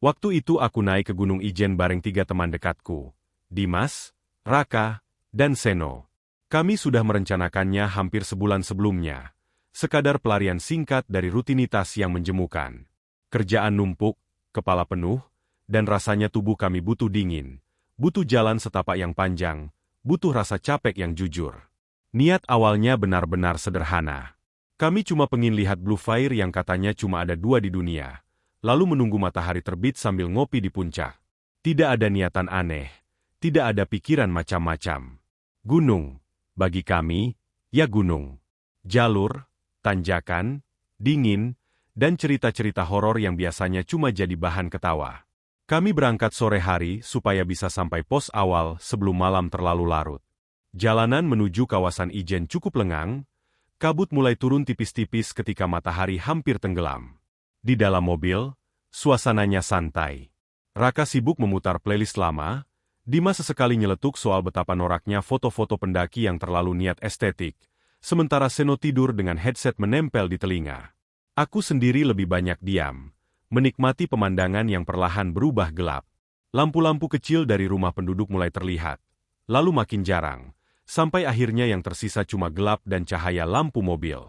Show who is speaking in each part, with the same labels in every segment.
Speaker 1: Waktu itu aku naik ke Gunung Ijen bareng 3 teman dekatku, Dimas, Raka, dan Seno. Kami sudah merencanakannya hampir sebulan sebelumnya. Sekadar pelarian singkat dari rutinitas yang menjemukan. Kerjaan numpuk, kepala penuh, dan rasanya tubuh kami butuh dingin. Butuh jalan setapak yang panjang, butuh rasa capek yang jujur. Niat awalnya benar-benar sederhana. Kami cuma pengen lihat Blue Fire yang katanya cuma ada 2 di dunia, lalu menunggu matahari terbit sambil ngopi di puncak. Tidak ada niatan aneh, tidak ada pikiran macam-macam. Gunung, bagi kami, ya gunung. Jalur, tanjakan, dingin, dan cerita-cerita horor yang biasanya cuma jadi bahan ketawa. Kami berangkat sore hari supaya bisa sampai pos awal sebelum malam terlalu larut. Jalanan menuju kawasan Ijen cukup lengang, kabut mulai turun tipis-tipis ketika matahari hampir tenggelam. Di dalam mobil, suasananya santai. Raka sibuk memutar playlist lama, Dimas sesekali nyeletuk soal betapa noraknya foto-foto pendaki yang terlalu niat estetik, sementara Seno tidur dengan headset menempel di telinga. Aku sendiri lebih banyak diam, menikmati pemandangan yang perlahan berubah gelap. Lampu-lampu kecil dari rumah penduduk mulai terlihat, lalu makin jarang. Sampai akhirnya yang tersisa cuma gelap dan cahaya lampu mobil.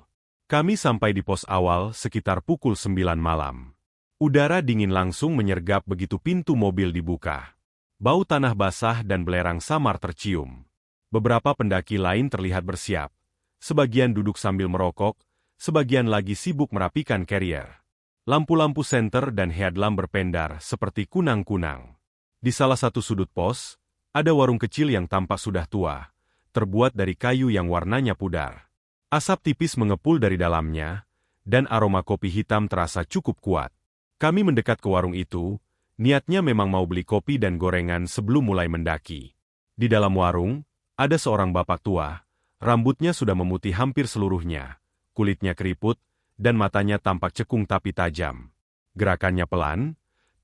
Speaker 1: Kami sampai di pos awal sekitar pukul 9 malam. Udara dingin langsung menyergap begitu pintu mobil dibuka. Bau tanah basah dan belerang samar tercium. Beberapa pendaki lain terlihat bersiap. Sebagian duduk sambil merokok, sebagian lagi sibuk merapikan carrier. Lampu-lampu senter dan headlamp berpendar seperti kunang-kunang. Di salah satu sudut pos, ada warung kecil yang tampak sudah tua, terbuat dari kayu yang warnanya pudar. Asap tipis mengepul dari dalamnya, dan aroma kopi hitam terasa cukup kuat. Kami mendekat ke warung itu, niatnya memang mau beli kopi dan gorengan sebelum mulai mendaki. Di dalam warung, ada seorang bapak tua, rambutnya sudah memutih hampir seluruhnya, kulitnya keriput, dan matanya tampak cekung tapi tajam. Gerakannya pelan,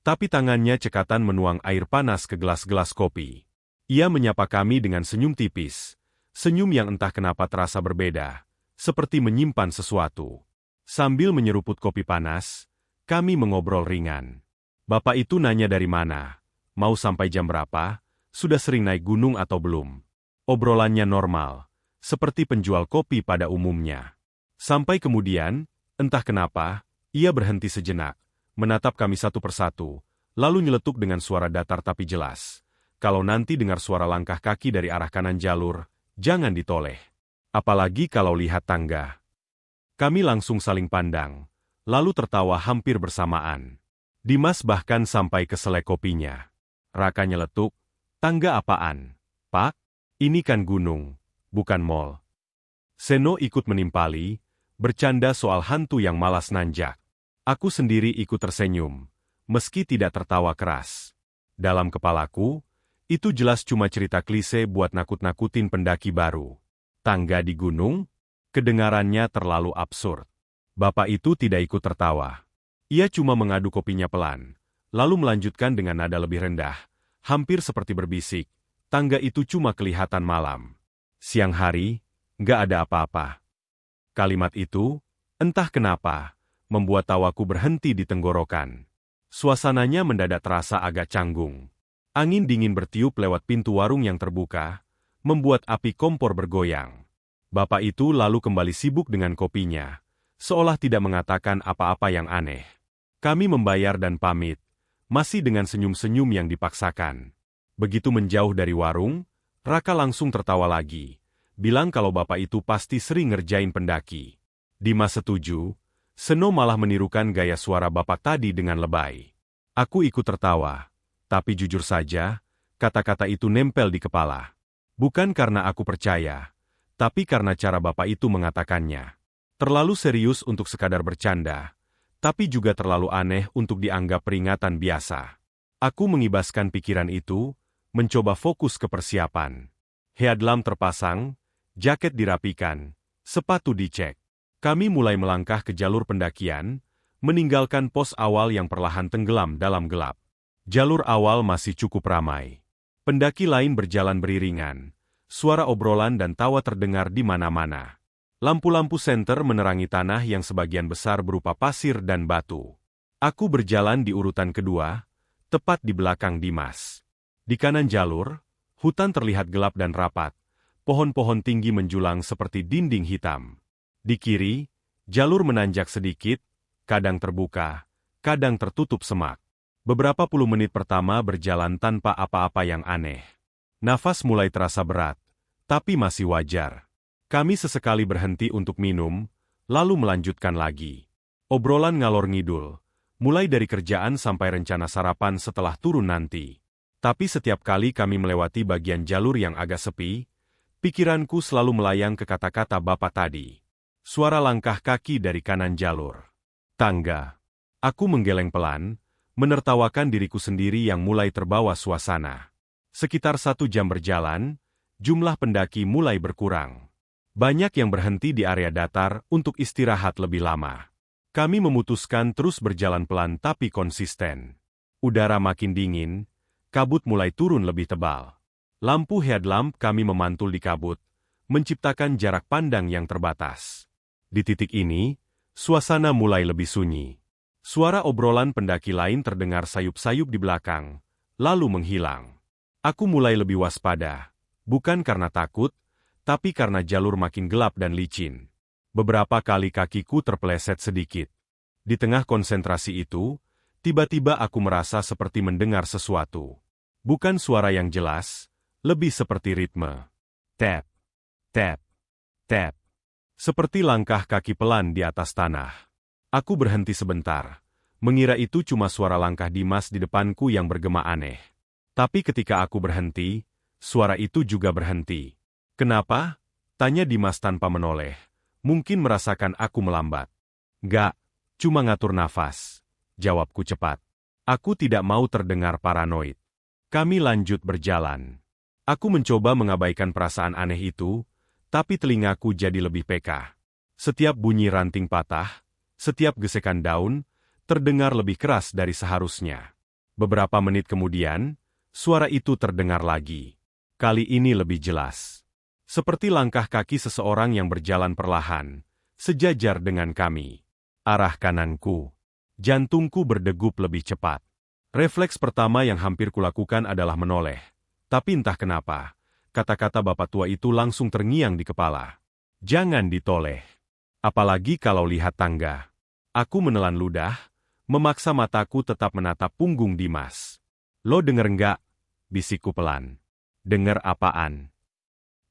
Speaker 1: tapi tangannya cekatan menuang air panas ke gelas-gelas kopi. Ia menyapa kami dengan senyum tipis. Senyum yang entah kenapa terasa berbeda, seperti menyimpan sesuatu. Sambil menyeruput kopi panas, kami mengobrol ringan. Bapak itu nanya dari mana, mau sampai jam berapa, sudah sering naik gunung atau belum. Obrolannya normal, seperti penjual kopi pada umumnya. Sampai kemudian, entah kenapa, ia berhenti sejenak, menatap kami satu persatu, lalu nyeletuk dengan suara datar tapi jelas. Kalau nanti dengar suara langkah kaki dari arah kanan jalur, jangan ditoleh. Apalagi kalau lihat tangga. Kami langsung saling pandang, lalu tertawa hampir bersamaan. Dimas bahkan sampai ke selai kopinya. Raka nyeletuk, tangga apaan? Pak, ini kan gunung, bukan mall. Seno ikut menimpali, bercanda soal hantu yang malas nanjak. Aku sendiri ikut tersenyum, meski tidak tertawa keras. Dalam kepalaku, itu jelas cuma cerita klise buat nakut-nakutin pendaki baru. Tangga di gunung? Kedengarannya terlalu absurd. Bapak itu tidak ikut tertawa. Ia cuma mengadu kopinya pelan, lalu melanjutkan dengan nada lebih rendah, hampir seperti berbisik, tangga itu cuma kelihatan malam. Siang hari, nggak ada apa-apa. Kalimat itu, entah kenapa, membuat tawaku berhenti di tenggorokan. Suasananya mendadak terasa agak canggung. Angin dingin bertiup lewat pintu warung yang terbuka, membuat api kompor bergoyang. Bapak itu lalu kembali sibuk dengan kopinya, seolah tidak mengatakan apa-apa yang aneh. Kami membayar dan pamit, masih dengan senyum-senyum yang dipaksakan. Begitu menjauh dari warung, Raka langsung tertawa lagi, bilang kalau bapak itu pasti sering ngerjain pendaki. Dimas setuju, Seno malah menirukan gaya suara bapak tadi dengan lebay. Aku ikut tertawa. Tapi jujur saja, kata-kata itu nempel di kepala. Bukan karena aku percaya, tapi karena cara bapak itu mengatakannya. Terlalu serius untuk sekadar bercanda, tapi juga terlalu aneh untuk dianggap peringatan biasa. Aku mengibaskan pikiran itu, mencoba fokus ke persiapan. Headlamp terpasang, jaket dirapikan, sepatu dicek. Kami mulai melangkah ke jalur pendakian, meninggalkan pos awal yang perlahan tenggelam dalam gelap. Jalur awal masih cukup ramai. Pendaki lain berjalan beriringan. Suara obrolan dan tawa terdengar di mana-mana. Lampu-lampu senter menerangi tanah yang sebagian besar berupa pasir dan batu. Aku berjalan di urutan kedua, tepat di belakang Dimas. Di kanan jalur, hutan terlihat gelap dan rapat, pohon-pohon tinggi menjulang seperti dinding hitam. Di kiri, jalur menanjak sedikit, kadang terbuka, kadang tertutup semak. Beberapa puluh menit pertama berjalan tanpa apa-apa yang aneh. Nafas mulai terasa berat, tapi masih wajar. Kami sesekali berhenti untuk minum, lalu melanjutkan lagi. Obrolan ngalor ngidul, mulai dari kerjaan sampai rencana sarapan setelah turun nanti. Tapi setiap kali kami melewati bagian jalur yang agak sepi, pikiranku selalu melayang ke kata-kata Bapak tadi. Suara langkah kaki dari kanan jalur. Tangga. Aku menggeleng pelan, menertawakan diriku sendiri yang mulai terbawa suasana. Sekitar 1 jam berjalan, jumlah pendaki mulai berkurang. Banyak yang berhenti di area datar untuk istirahat lebih lama. Kami memutuskan terus berjalan pelan tapi konsisten. Udara makin dingin, kabut mulai turun lebih tebal. Lampu headlamp kami memantul di kabut, menciptakan jarak pandang yang terbatas. Di titik ini, suasana mulai lebih sunyi. Suara obrolan pendaki lain terdengar sayup-sayup di belakang, lalu menghilang. Aku mulai lebih waspada, bukan karena takut, tapi karena jalur makin gelap dan licin. Beberapa kali kakiku terpeleset sedikit. Di tengah konsentrasi itu, tiba-tiba aku merasa seperti mendengar sesuatu. Bukan suara yang jelas, lebih seperti ritme. Tap, tap, tap. Seperti langkah kaki pelan di atas tanah. Aku berhenti sebentar, mengira itu cuma suara langkah Dimas di depanku yang bergema aneh. Tapi ketika aku berhenti, suara itu juga berhenti. Kenapa? Tanya Dimas tanpa menoleh. Mungkin merasakan aku melambat. Gak, cuma ngatur nafas. Jawabku cepat. Aku tidak mau terdengar paranoid. Kami lanjut berjalan. Aku mencoba mengabaikan perasaan aneh itu, tapi telingaku jadi lebih peka. Setiap bunyi ranting patah, setiap gesekan daun, terdengar lebih keras dari seharusnya. Beberapa menit kemudian, suara itu terdengar lagi. Kali ini lebih jelas. Seperti langkah kaki seseorang yang berjalan perlahan, sejajar dengan kami. Arah kananku. Jantungku berdegup lebih cepat. Refleks pertama yang hampir kulakukan adalah menoleh. Tapi entah kenapa, kata-kata bapak tua itu langsung terngiang di kepala. Jangan ditoleh. Apalagi kalau lihat tangga. Aku menelan ludah, memaksa mataku tetap menatap punggung Dimas. Lo denger nggak? Bisikku pelan. Denger apaan?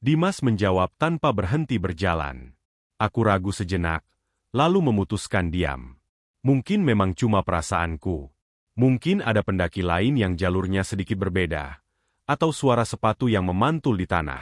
Speaker 1: Dimas menjawab tanpa berhenti berjalan. Aku ragu sejenak, lalu memutuskan diam. Mungkin memang cuma perasaanku. Mungkin ada pendaki lain yang jalurnya sedikit berbeda, atau suara sepatu yang memantul di tanah.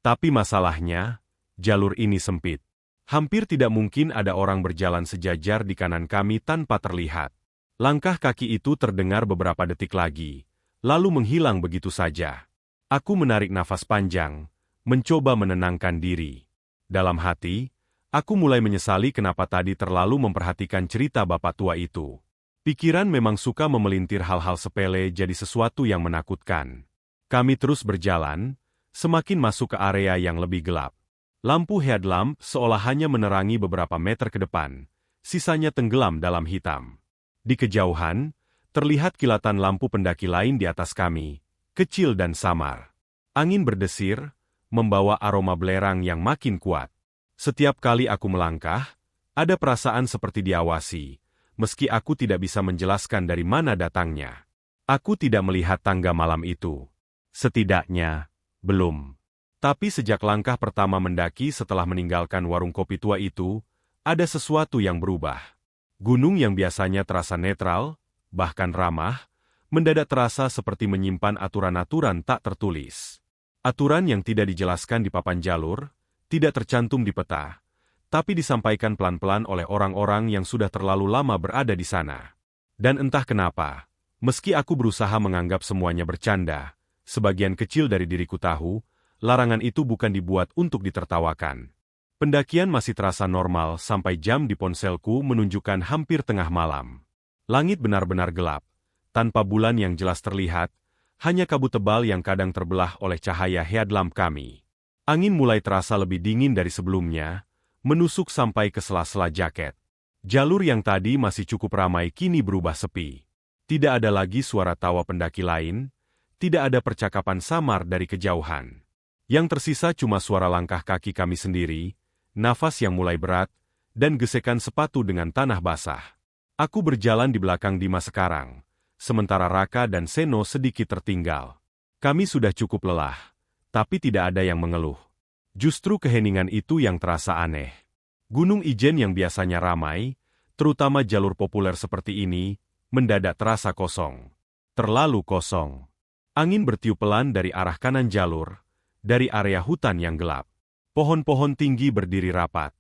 Speaker 1: Tapi masalahnya, jalur ini sempit. Hampir tidak mungkin ada orang berjalan sejajar di kanan kami tanpa terlihat. Langkah kaki itu terdengar beberapa detik lagi, lalu menghilang begitu saja. Aku menarik nafas panjang, mencoba menenangkan diri. Dalam hati, aku mulai menyesali kenapa tadi terlalu memperhatikan cerita bapak tua itu. Pikiran memang suka memelintir hal-hal sepele jadi sesuatu yang menakutkan. Kami terus berjalan, semakin masuk ke area yang lebih gelap. Lampu headlamp seolah hanya menerangi beberapa meter ke depan, sisanya tenggelam dalam hitam. Di kejauhan, terlihat kilatan lampu pendaki lain di atas kami, kecil dan samar. Angin berdesir, membawa aroma belerang yang makin kuat. Setiap kali aku melangkah, ada perasaan seperti diawasi, meski aku tidak bisa menjelaskan dari mana datangnya. Aku tidak melihat tangga malam itu. Setidaknya, belum. Tapi sejak langkah pertama mendaki setelah meninggalkan warung kopi tua itu, ada sesuatu yang berubah. Gunung yang biasanya terasa netral, bahkan ramah, mendadak terasa seperti menyimpan aturan-aturan tak tertulis. Aturan yang tidak dijelaskan di papan jalur, tidak tercantum di peta, tapi disampaikan pelan-pelan oleh orang-orang yang sudah terlalu lama berada di sana. Dan entah kenapa, meski aku berusaha menganggap semuanya bercanda, sebagian kecil dari diriku tahu, larangan itu bukan dibuat untuk ditertawakan. Pendakian masih terasa normal sampai jam di ponselku menunjukkan hampir tengah malam. Langit benar-benar gelap, tanpa bulan yang jelas terlihat, hanya kabut tebal yang kadang terbelah oleh cahaya headlamp kami. Angin mulai terasa lebih dingin dari sebelumnya, menusuk sampai ke sela-sela jaket. Jalur yang tadi masih cukup ramai kini berubah sepi. Tidak ada lagi suara tawa pendaki lain, tidak ada percakapan samar dari kejauhan. Yang tersisa cuma suara langkah kaki kami sendiri, nafas yang mulai berat, dan gesekan sepatu dengan tanah basah. Aku berjalan di belakang Dimas sekarang, sementara Raka dan Seno sedikit tertinggal. Kami sudah cukup lelah, tapi tidak ada yang mengeluh. Justru keheningan itu yang terasa aneh. Gunung Ijen yang biasanya ramai, terutama jalur populer seperti ini, mendadak terasa kosong. Terlalu kosong. Angin bertiup pelan dari arah kanan jalur, dari area hutan yang gelap. Pohon-pohon tinggi berdiri rapat.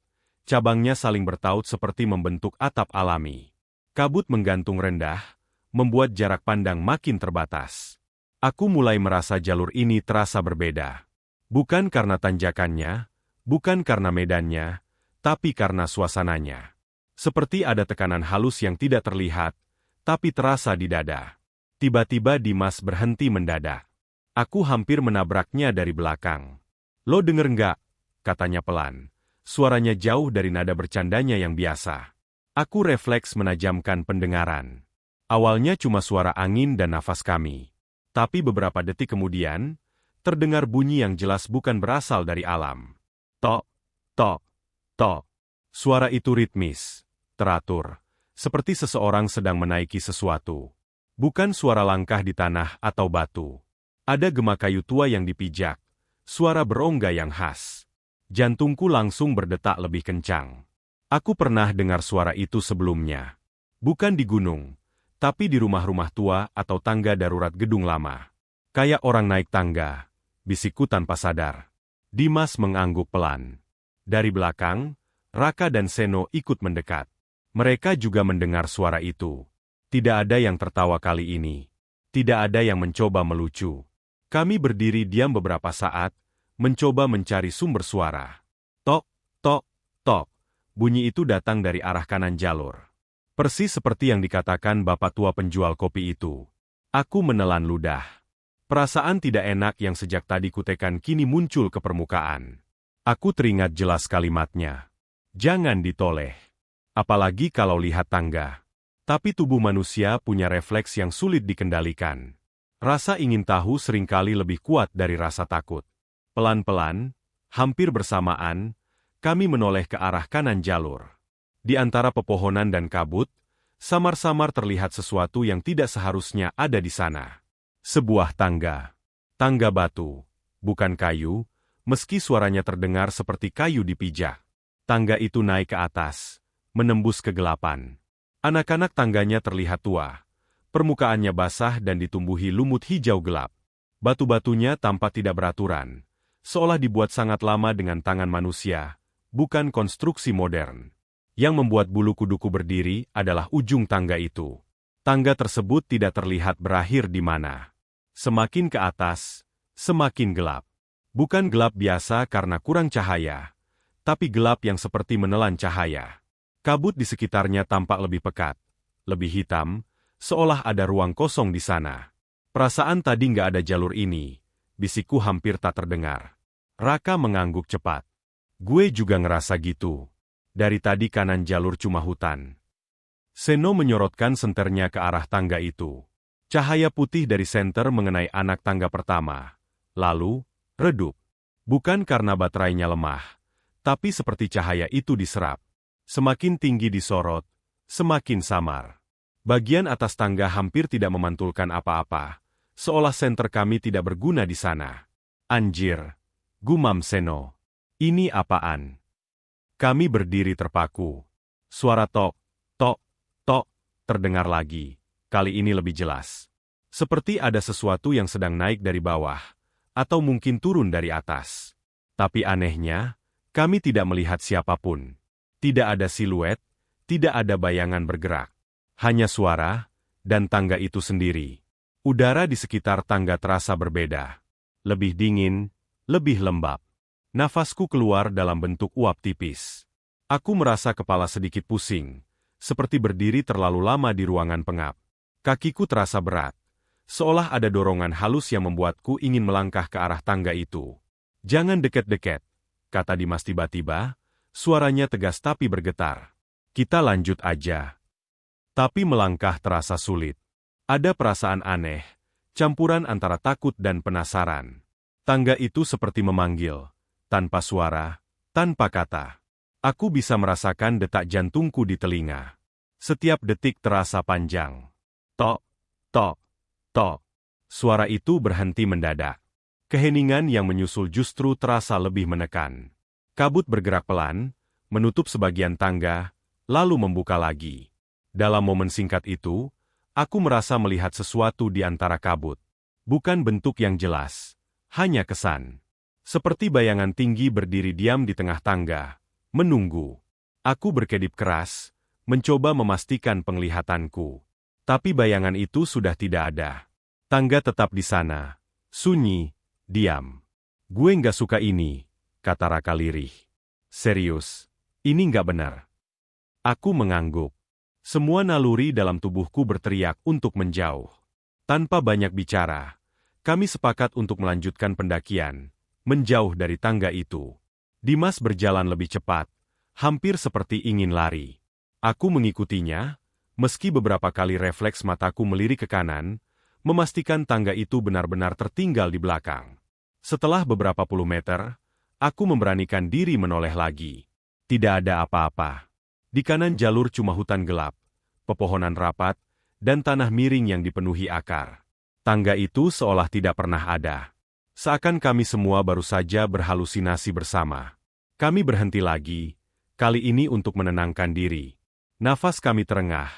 Speaker 1: Cabangnya saling bertaut seperti membentuk atap alami. Kabut menggantung rendah, membuat jarak pandang makin terbatas. Aku mulai merasa jalur ini terasa berbeda. Bukan karena tanjakannya, bukan karena medannya, tapi karena suasananya. Seperti ada tekanan halus yang tidak terlihat, tapi terasa di dada. Tiba-tiba Dimas berhenti mendadak. Aku hampir menabraknya dari belakang. "Lo denger nggak?" katanya pelan. Suaranya jauh dari nada bercandanya yang biasa. Aku refleks menajamkan pendengaran. Awalnya cuma suara angin dan nafas kami. Tapi beberapa detik kemudian, terdengar bunyi yang jelas bukan berasal dari alam. Tok, tok, tok. Suara itu ritmis, teratur, seperti seseorang sedang menaiki sesuatu. Bukan suara langkah di tanah atau batu. Ada gema kayu tua yang dipijak, suara berongga yang khas. Jantungku langsung berdetak lebih kencang. Aku pernah dengar suara itu sebelumnya. Bukan di gunung, tapi di rumah-rumah tua atau tangga darurat gedung lama. Kayak orang naik tangga, bisikku tanpa sadar. Dimas mengangguk pelan. Dari belakang, Raka dan Seno ikut mendekat. Mereka juga mendengar suara itu. Tidak ada yang tertawa kali ini. Tidak ada yang mencoba melucu. Kami berdiri diam beberapa saat, mencoba mencari sumber suara. Tok, tok, tok. Bunyi itu datang dari arah kanan jalur. Persis seperti yang dikatakan bapak tua penjual kopi itu. Aku menelan ludah. Perasaan tidak enak yang sejak tadi kutekan kini muncul ke permukaan. Aku teringat jelas kalimatnya. Jangan ditoleh. Apalagi kalau lihat tangga. Tapi tubuh manusia punya refleks yang sulit dikendalikan. Rasa ingin tahu seringkali lebih kuat dari rasa takut. Pelan-pelan, hampir bersamaan, kami menoleh ke arah kanan jalur. Di antara pepohonan dan kabut, samar-samar terlihat sesuatu yang tidak seharusnya ada di sana. Sebuah tangga. Tangga batu, bukan kayu, meski suaranya terdengar seperti kayu dipijak. Tangga itu naik ke atas, menembus kegelapan. Anak-anak tangganya terlihat tua. Permukaannya basah dan ditumbuhi lumut hijau gelap. Batu-batunya tampak tidak beraturan, seolah dibuat sangat lama dengan tangan manusia, bukan konstruksi modern. Yang membuat bulu kuduku berdiri adalah ujung tangga itu. Tangga tersebut tidak terlihat berakhir di mana. Semakin ke atas, semakin gelap. Bukan gelap biasa karena kurang cahaya, tapi gelap yang seperti menelan cahaya. Kabut di sekitarnya tampak lebih pekat, lebih hitam, seolah ada ruang kosong di sana. Perasaan tadi nggak ada jalur ini, bisikku hampir tak terdengar. Raka mengangguk cepat. Gue juga ngerasa gitu. Dari tadi kanan jalur cuma hutan. Seno menyorotkan senternya ke arah tangga itu. Cahaya putih dari senter mengenai anak tangga pertama. Lalu, redup. Bukan karena baterainya lemah, tapi seperti cahaya itu diserap. Semakin tinggi disorot, semakin samar. Bagian atas tangga hampir tidak memantulkan apa-apa, seolah senter kami tidak berguna di sana. Anjir, gumam Seno. Ini apaan? Kami berdiri terpaku. Suara tok, tok, tok, terdengar lagi, kali ini lebih jelas. Seperti ada sesuatu yang sedang naik dari bawah, atau mungkin turun dari atas. Tapi anehnya, kami tidak melihat siapapun. Tidak ada siluet, tidak ada bayangan bergerak. Hanya suara, dan tangga itu sendiri. Udara di sekitar tangga terasa berbeda. Lebih dingin, lebih lembab. Nafasku keluar dalam bentuk uap tipis. Aku merasa kepala sedikit pusing, seperti berdiri terlalu lama di ruangan pengap. Kakiku terasa berat, seolah ada dorongan halus yang membuatku ingin melangkah ke arah tangga itu. Jangan deket-deket, kata Dimas tiba-tiba. Suaranya tegas tapi bergetar. Kita lanjut aja. Tapi melangkah terasa sulit. Ada perasaan aneh, campuran antara takut dan penasaran. Tangga itu seperti memanggil, tanpa suara, tanpa kata. Aku bisa merasakan detak jantungku di telinga. Setiap detik terasa panjang. Tok, tok, tok. Suara itu berhenti mendadak. Keheningan yang menyusul justru terasa lebih menekan. Kabut bergerak pelan, menutup sebagian tangga, lalu membuka lagi. Dalam momen singkat itu, aku merasa melihat sesuatu di antara kabut. Bukan bentuk yang jelas, hanya kesan. Seperti bayangan tinggi berdiri diam di tengah tangga, menunggu. Aku berkedip keras, mencoba memastikan penglihatanku. Tapi bayangan itu sudah tidak ada. Tangga tetap di sana, sunyi, diam. Gue nggak suka ini, kata Raka lirih. Serius, ini nggak benar. Aku mengangguk. Semua naluri dalam tubuhku berteriak untuk menjauh. Tanpa banyak bicara, kami sepakat untuk melanjutkan pendakian, menjauh dari tangga itu. Dimas berjalan lebih cepat, hampir seperti ingin lari. Aku mengikutinya, meski beberapa kali refleks mataku melirik ke kanan, memastikan tangga itu benar-benar tertinggal di belakang. Setelah beberapa puluh meter, aku memberanikan diri menoleh lagi. Tidak ada apa-apa. Di kanan jalur cuma hutan gelap, pepohonan rapat, dan tanah miring yang dipenuhi akar. Tangga itu seolah tidak pernah ada. Seakan kami semua baru saja berhalusinasi bersama. Kami berhenti lagi, kali ini untuk menenangkan diri. Nafas kami terengah,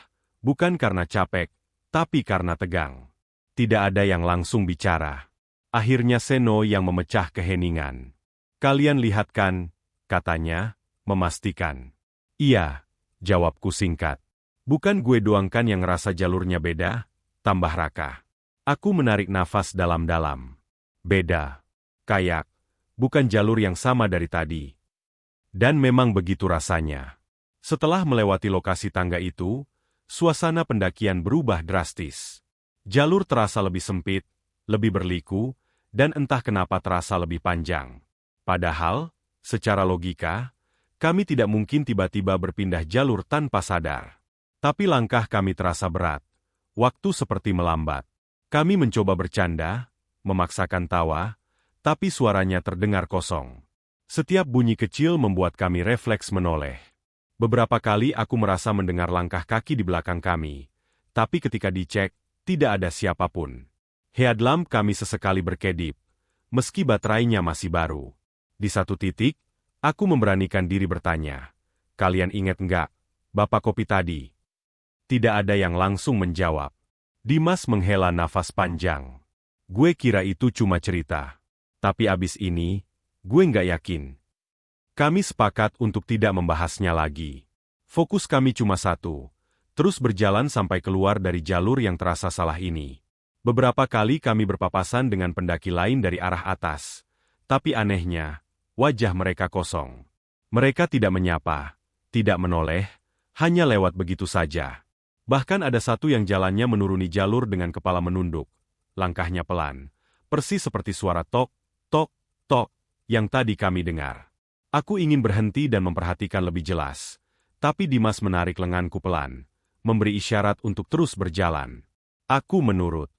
Speaker 1: bukan karena capek, tapi karena tegang. Tidak ada yang langsung bicara. Akhirnya Seno yang memecah keheningan. Kalian lihat kan, katanya, memastikan. Iya, jawabku singkat. Bukan gue doang kan yang ngerasa jalurnya beda, tambah Raka. Aku menarik nafas dalam-dalam. Beda. Kayak, bukan jalur yang sama dari tadi. Dan memang begitu rasanya. Setelah melewati lokasi tangga itu, suasana pendakian berubah drastis. Jalur terasa lebih sempit, lebih berliku, dan entah kenapa terasa lebih panjang. Padahal, secara logika, kami tidak mungkin tiba-tiba berpindah jalur tanpa sadar. Tapi langkah kami terasa berat. Waktu seperti melambat. Kami mencoba bercanda, memaksakan tawa, tapi suaranya terdengar kosong. Setiap bunyi kecil membuat kami refleks menoleh. Beberapa kali aku merasa mendengar langkah kaki di belakang kami, tapi ketika dicek, tidak ada siapapun. Headlamp kami sesekali berkedip, meski baterainya masih baru. Di satu titik, aku memberanikan diri bertanya, "Kalian ingat nggak, Bapak Kopi tadi?" Tidak ada yang langsung menjawab. Dimas menghela nafas panjang. Gue kira itu cuma cerita. Tapi abis ini, gue nggak yakin. Kami sepakat untuk tidak membahasnya lagi. Fokus kami cuma satu. Terus berjalan sampai keluar dari jalur yang terasa salah ini. Beberapa kali kami berpapasan dengan pendaki lain dari arah atas. Tapi anehnya, wajah mereka kosong. Mereka tidak menyapa, tidak menoleh, hanya lewat begitu saja. Bahkan ada satu yang jalannya menuruni jalur dengan kepala menunduk. Langkahnya pelan, persis seperti suara tok, tok, tok, yang tadi kami dengar. Aku ingin berhenti dan memperhatikan lebih jelas. Tapi Dimas menarik lenganku pelan, memberi isyarat untuk terus berjalan. Aku menurut.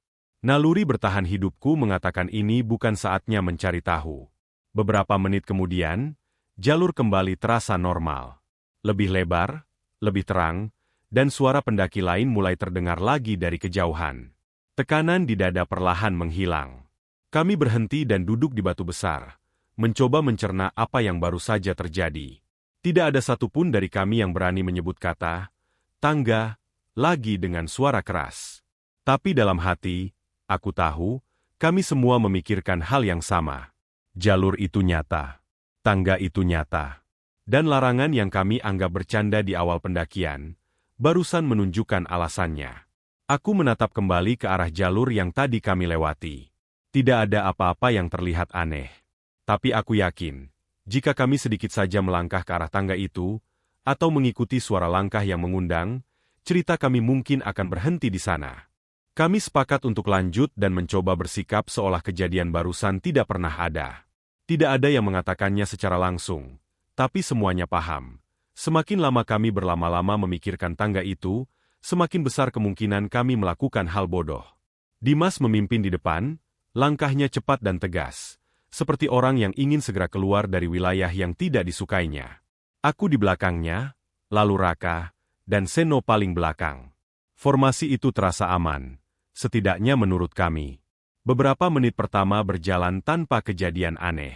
Speaker 1: Naluri bertahan hidupku mengatakan ini bukan saatnya mencari tahu. Beberapa menit kemudian, jalur kembali terasa normal. Lebih lebar, lebih terang, dan suara pendaki lain mulai terdengar lagi dari kejauhan. Tekanan di dada perlahan menghilang. Kami berhenti dan duduk di batu besar, mencoba mencerna apa yang baru saja terjadi. Tidak ada satupun dari kami yang berani menyebut kata tangga lagi dengan suara keras. Tapi dalam hati, aku tahu, kami semua memikirkan hal yang sama. Jalur itu nyata. Tangga itu nyata. Dan larangan yang kami anggap bercanda di awal pendakian, barusan menunjukkan alasannya. Aku menatap kembali ke arah jalur yang tadi kami lewati. Tidak ada apa-apa yang terlihat aneh. Tapi aku yakin, jika kami sedikit saja melangkah ke arah tangga itu, atau mengikuti suara langkah yang mengundang, cerita kami mungkin akan berhenti di sana. Kami sepakat untuk lanjut dan mencoba bersikap seolah kejadian barusan tidak pernah ada. Tidak ada yang mengatakannya secara langsung, tapi semuanya paham. Semakin lama kami berlama-lama memikirkan tangga itu, semakin besar kemungkinan kami melakukan hal bodoh. Dimas memimpin di depan, langkahnya cepat dan tegas, seperti orang yang ingin segera keluar dari wilayah yang tidak disukainya. Aku di belakangnya, lalu Raka, dan Seno paling belakang. Formasi itu terasa aman, setidaknya menurut kami. Beberapa menit pertama berjalan tanpa kejadian aneh.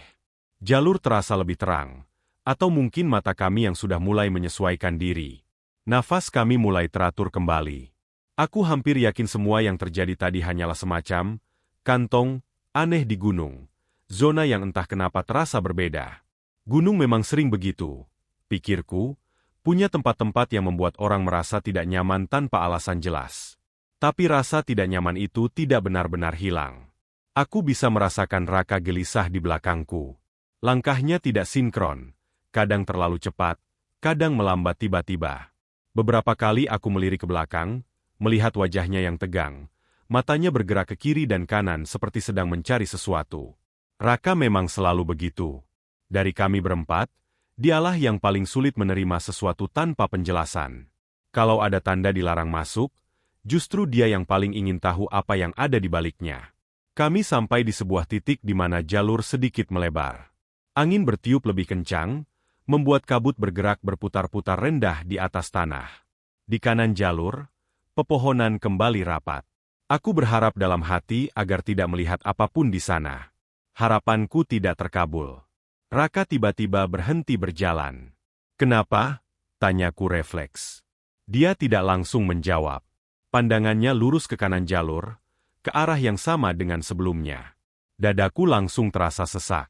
Speaker 1: Jalur terasa lebih terang, atau mungkin mata kami yang sudah mulai menyesuaikan diri. Nafas kami mulai teratur kembali. Aku hampir yakin semua yang terjadi tadi hanyalah semacam kantong aneh di gunung, zona yang entah kenapa terasa berbeda. Gunung memang sering begitu, pikirku, punya tempat-tempat yang membuat orang merasa tidak nyaman tanpa alasan jelas. Tapi rasa tidak nyaman itu tidak benar-benar hilang. Aku bisa merasakan Raka gelisah di belakangku. Langkahnya tidak sinkron, kadang terlalu cepat, kadang melambat tiba-tiba. Beberapa kali aku melirik ke belakang, melihat wajahnya yang tegang, matanya bergerak ke kiri dan kanan seperti sedang mencari sesuatu. Raka memang selalu begitu. Dari kami berempat, dialah yang paling sulit menerima sesuatu tanpa penjelasan. Kalau ada tanda dilarang masuk, justru dia yang paling ingin tahu apa yang ada di baliknya. Kami sampai di sebuah titik di mana jalur sedikit melebar. Angin bertiup lebih kencang, membuat kabut bergerak berputar-putar rendah di atas tanah. Di kanan jalur, pepohonan kembali rapat. Aku berharap dalam hati agar tidak melihat apapun di sana. Harapanku tidak terkabul. Raka tiba-tiba berhenti berjalan. "Kenapa?" tanyaku refleks. Dia tidak langsung menjawab. Pandangannya lurus ke kanan jalur, ke arah yang sama dengan sebelumnya. Dadaku langsung terasa sesak.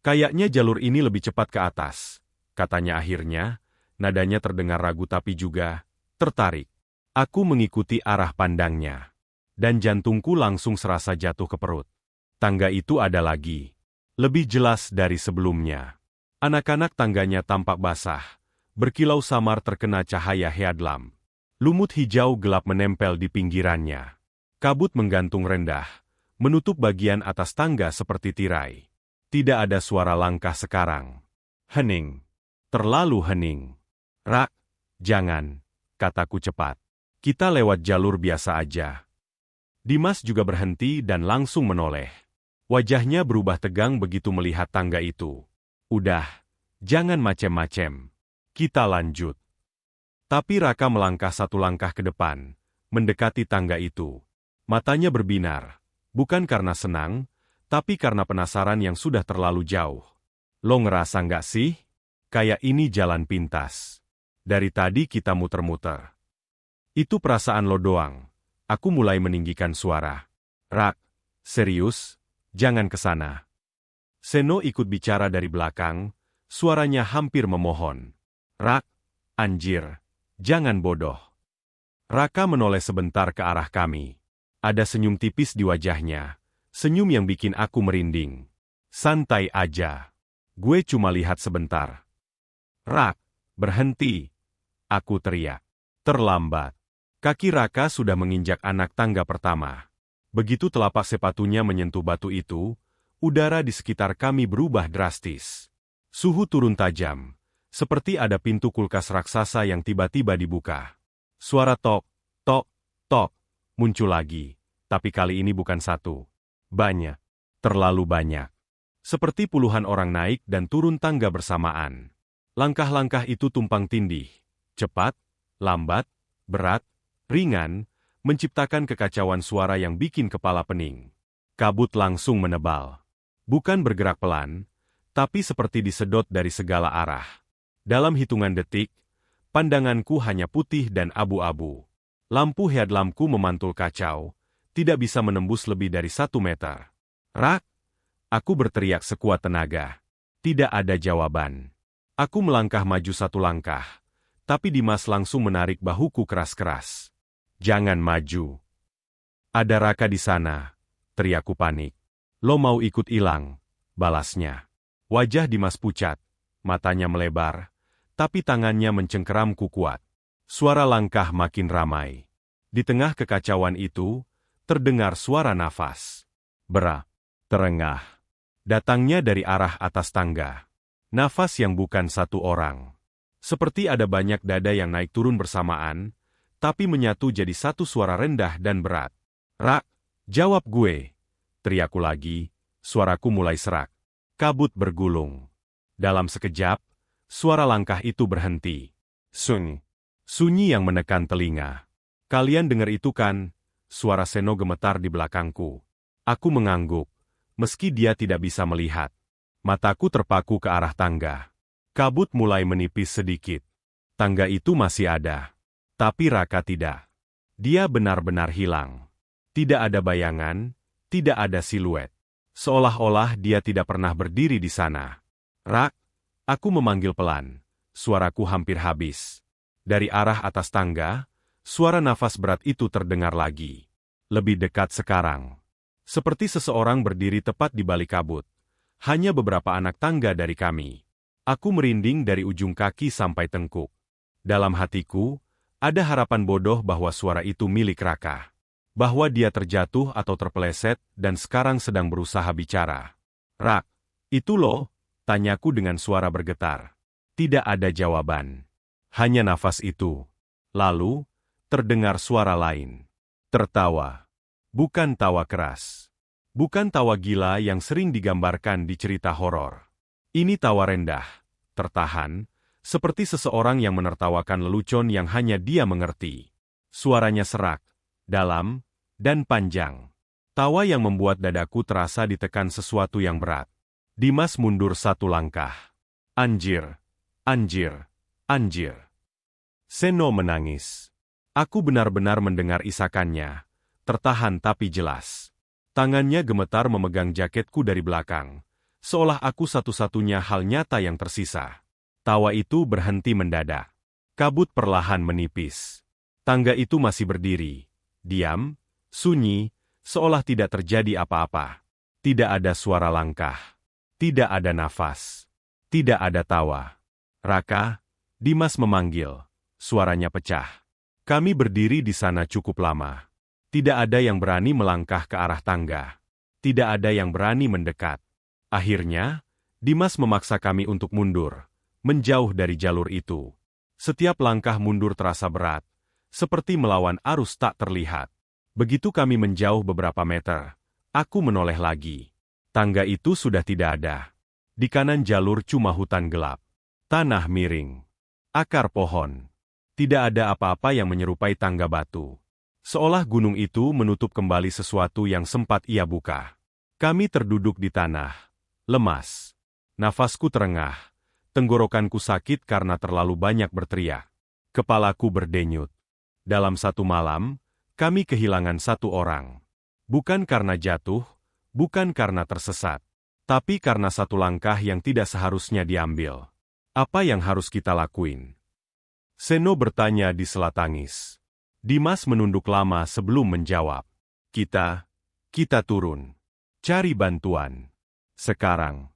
Speaker 1: "Kayaknya jalur ini lebih cepat ke atas," katanya akhirnya, nadanya terdengar ragu tapi juga tertarik. Aku mengikuti arah pandangnya. Dan jantungku langsung serasa jatuh ke perut. Tangga itu ada lagi. Lebih jelas dari sebelumnya. Anak-anak tangganya tampak basah, berkilau samar terkena cahaya headlamp. Lumut hijau gelap menempel di pinggirannya. Kabut menggantung rendah, menutup bagian atas tangga seperti tirai. Tidak ada suara langkah sekarang. Hening. Terlalu hening. "Rak, jangan," kataku cepat. "Kita lewat jalur biasa aja." Dimas juga berhenti dan langsung menoleh. Wajahnya berubah tegang begitu melihat tangga itu. "Udah, jangan macem-macem. Kita lanjut." Tapi Raka melangkah satu langkah ke depan, mendekati tangga itu. Matanya berbinar, bukan karena senang, tapi karena penasaran yang sudah terlalu jauh. "Lo ngerasa nggak sih? Kayak ini jalan pintas. Dari tadi kita muter-muter." "Itu perasaan lo doang." Aku mulai meninggikan suara. "Rak, serius, jangan ke sana." Seno ikut bicara dari belakang, suaranya hampir memohon. "Rak, anjir. Jangan bodoh." Raka menoleh sebentar ke arah kami. Ada senyum tipis di wajahnya, senyum yang bikin aku merinding. "Santai aja. Gue cuma lihat sebentar." "Rak, berhenti!" aku teriak. Terlambat. Kaki Raka sudah menginjak anak tangga pertama. Begitu telapak sepatunya menyentuh batu itu, udara di sekitar kami berubah drastis. Suhu turun tajam. Seperti ada pintu kulkas raksasa yang tiba-tiba dibuka. Suara tok, tok, tok, muncul lagi. Tapi kali ini bukan satu. Banyak. Terlalu banyak. Seperti puluhan orang naik dan turun tangga bersamaan. Langkah-langkah itu tumpang tindih. Cepat, lambat, berat, ringan, menciptakan kekacauan suara yang bikin kepala pening. Kabut langsung menebal. Bukan bergerak pelan, tapi seperti disedot dari segala arah. Dalam hitungan detik, pandanganku hanya putih dan abu-abu. Lampu headlampku memantul kacau, tidak bisa menembus lebih dari 1 meter. "Rak!" aku berteriak sekuat tenaga. Tidak ada jawaban. Aku melangkah maju 1 langkah, tapi Dimas langsung menarik bahuku keras-keras. "Jangan maju. Ada Raka di sana," teriakku panik. "Lo mau ikut hilang?" balasnya. Wajah Dimas pucat, matanya melebar, tapi tangannya mencengkeramku kuat. Suara langkah makin ramai. Di tengah kekacauan itu, terdengar suara nafas. Terengah. Datangnya dari arah atas tangga. Nafas yang bukan satu orang. Seperti ada banyak dada yang naik turun bersamaan, tapi menyatu jadi satu suara rendah dan berat. "Rak, jawab gue!" teriakku lagi, suaraku mulai serak. Kabut bergulung. Dalam sekejap, suara langkah itu berhenti. Sunyi yang menekan telinga. "Kalian dengar itu kan?" Suara Seno gemetar di belakangku. Aku mengangguk, meski dia tidak bisa melihat. Mataku terpaku ke arah tangga. Kabut mulai menipis sedikit. Tangga itu masih ada. Tapi Raka tidak. Dia benar-benar hilang. Tidak ada bayangan, tidak ada siluet. Seolah-olah dia tidak pernah berdiri di sana. "Rak," aku memanggil pelan. Suaraku hampir habis. Dari arah atas tangga, suara nafas berat itu terdengar lagi. Lebih dekat sekarang. Seperti seseorang berdiri tepat di balik kabut. Hanya beberapa anak tangga dari kami. Aku merinding dari ujung kaki sampai tengkuk. Dalam hatiku, ada harapan bodoh bahwa suara itu milik Raka. Bahwa dia terjatuh atau terpeleset dan sekarang sedang berusaha bicara. "Rak, itu loh?" tanyaku dengan suara bergetar. Tidak ada jawaban. Hanya nafas itu. Lalu, terdengar suara lain. Tertawa. Bukan tawa keras. Bukan tawa gila yang sering digambarkan di cerita horor. Ini tawa rendah, tertahan, seperti seseorang yang menertawakan lelucon yang hanya dia mengerti. Suaranya serak, dalam, dan panjang. Tawa yang membuat dadaku terasa ditekan sesuatu yang berat. Dimas mundur satu langkah. "Anjir, anjir, anjir." Seno menangis. Aku benar-benar mendengar isakannya, tertahan tapi jelas. Tangannya gemetar memegang jaketku dari belakang, seolah aku satu-satunya hal nyata yang tersisa. Tawa itu berhenti mendadak. Kabut perlahan menipis. Tangga itu masih berdiri. Diam, sunyi, seolah tidak terjadi apa-apa. Tidak ada suara langkah. Tidak ada nafas. Tidak ada tawa. "Raka," Dimas memanggil. Suaranya pecah. Kami berdiri di sana cukup lama. Tidak ada yang berani melangkah ke arah tangga. Tidak ada yang berani mendekat. Akhirnya, Dimas memaksa kami untuk mundur. Menjauh dari jalur itu. Setiap langkah mundur terasa berat, seperti melawan arus tak terlihat. Begitu kami menjauh beberapa meter, aku menoleh lagi. Tangga itu sudah tidak ada. Di kanan jalur cuma hutan gelap. Tanah miring. Akar pohon. Tidak ada apa-apa yang menyerupai tangga batu. Seolah gunung itu menutup kembali sesuatu yang sempat ia buka. Kami terduduk di tanah. Lemas. Nafasku terengah. Tenggorokanku sakit karena terlalu banyak berteriak. Kepalaku berdenyut. Dalam satu malam, kami kehilangan satu orang. Bukan karena jatuh, bukan karena tersesat, tapi karena satu langkah yang tidak seharusnya diambil. Apa yang harus kita lakuin? Seno bertanya di sela tangis. Dimas menunduk lama sebelum menjawab. Kita turun. Cari bantuan. Sekarang.